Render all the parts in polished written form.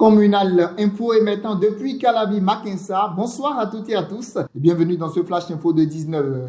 Communal Info émettant depuis Calavi Mackensa. Bonsoir à toutes et à tous et bienvenue dans ce Flash Info de 19h.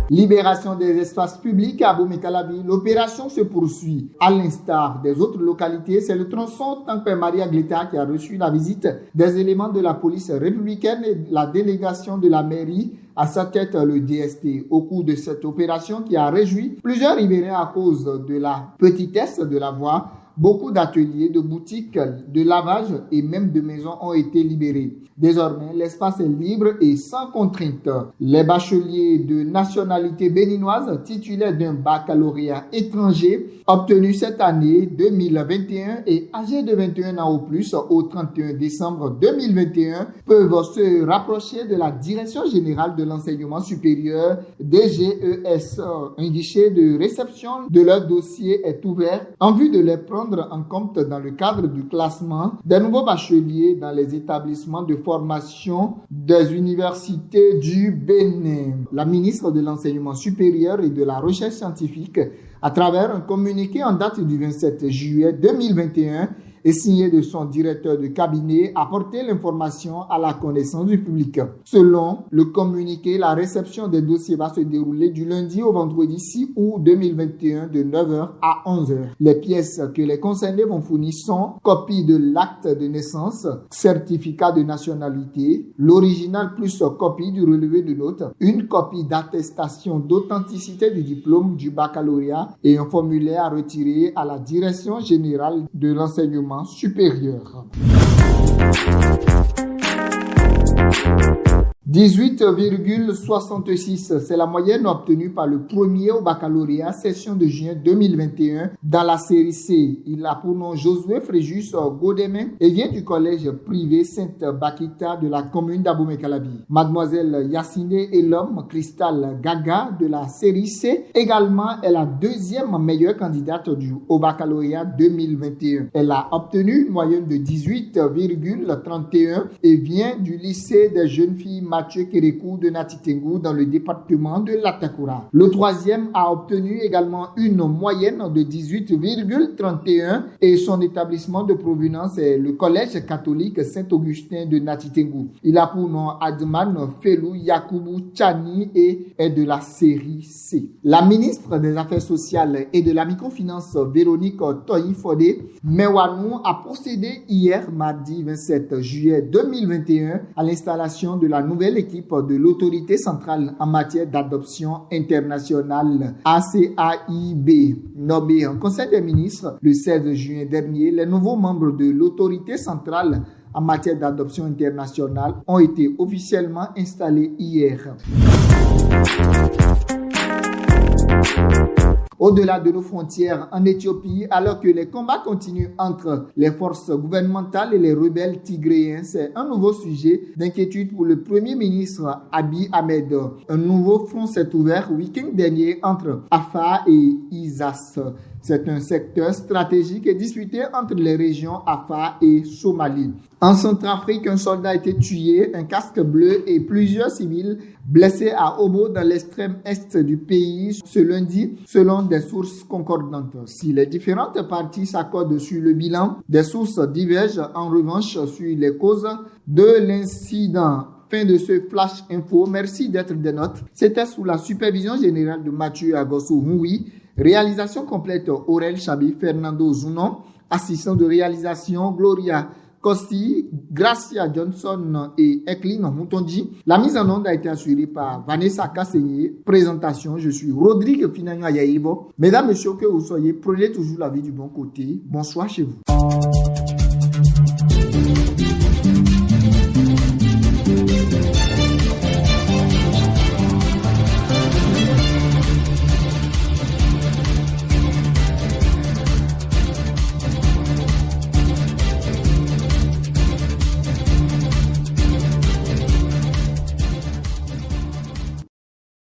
Libération des espaces publics à Abomey-Calavi. L'opération se poursuit. À l'instar des autres localités, c'est le tronçon Tankpe Maria Gleta qui a reçu la visite des éléments de la police républicaine et la délégation de la mairie, à sa tête le DST. Au cours de cette opération qui a réjoui plusieurs riverains à cause de la petitesse de la voie, beaucoup d'ateliers, de boutiques, de lavage et même de maisons ont été libérés. Désormais, l'espace est libre et sans contrainte. Les bacheliers de nationalité béninoise titulaires d'un baccalauréat étranger obtenu cette année 2021 et âgés de 21 ans ou plus au 31 décembre 2021 peuvent se rapprocher de la Direction générale de l'enseignement supérieur DGES. Un guichet de réception de leur dossier est ouvert en vue de les prendre en compte dans le cadre du classement des nouveaux bacheliers dans les établissements de formation des universités du Bénin. La ministre de l'Enseignement supérieur et de la Recherche scientifique, à travers un communiqué en date du 27 juillet 2021, et signé de son directeur de cabinet, a porté l'information à la connaissance du public. Selon le communiqué, la réception des dossiers va se dérouler du lundi au vendredi 6 août 2021 de 9h à 11h. Les pièces que les concernés vont fournir sont copie de l'acte de naissance, certificat de nationalité, l'original plus copie du relevé de notes, une copie d'attestation d'authenticité du diplôme du baccalauréat et un formulaire à retirer à la Direction générale de l'enseignement supérieur. 18,66, c'est la moyenne obtenue par le premier au baccalauréat session de juin 2021 dans la série C. Il a pour nom Josué Fréjus Godémen et vient du collège privé Sainte-Bakita de la commune d'Abomey-Calavi. Mademoiselle Yacine Elom Cristal Gaga de la série C également est la deuxième meilleure candidate au baccalauréat 2021. Elle a obtenu une moyenne de 18,31 et vient du lycée des jeunes filles Mathieu Kérékou de Natitengu dans le département de l'Atakura. Le troisième a obtenu également une moyenne de 18,31 et son établissement de provenance est le collège catholique Saint-Augustin de Natitengu. Il a pour nom Adman Felou Yakubu Tchani et est de la série C. La ministre des Affaires sociales et de la microfinance Véronique Toyi-Fodé Mewanou a procédé hier mardi 27 juillet 2021 à l'installation de la nouvelle équipe de l'autorité centrale en matière d'adoption internationale ACAIB. Nommé en Conseil des ministres le 16 juin dernier, les nouveaux membres de l'autorité centrale en matière d'adoption internationale ont été officiellement installés hier. Au-delà de nos frontières en Éthiopie, alors que les combats continuent entre les forces gouvernementales et les rebelles tigréens, c'est un nouveau sujet d'inquiétude pour le Premier ministre Abiy Ahmed. Un nouveau front s'est ouvert week-end dernier entre Afar et Isas. C'est un secteur stratégique et disputé entre les régions Afar et Somalie. En Centrafrique, un soldat a été tué, un casque bleu et plusieurs civils blessés à Obo dans l'extrême est du pays ce lundi, selon des sources concordantes. Si les différentes parties s'accordent sur le bilan, des sources divergent en revanche sur les causes de l'incident. Fin de ce Flash Info. Merci d'être des nôtres. C'était sous la supervision générale de Mathieu Agosso Houi. Réalisation complète Aurel Chabi, Fernando Zounon. Assistant de réalisation Gloria Costi, Gracia Johnson et Eklin Moutondi. La mise en onde a été assurée par Vanessa Kasseñé. Présentation, je suis Rodrigue Finagno Ayayibo. Mesdames, Messieurs, que vous soyez, prenez toujours la vie du bon côté. Bonsoir chez vous.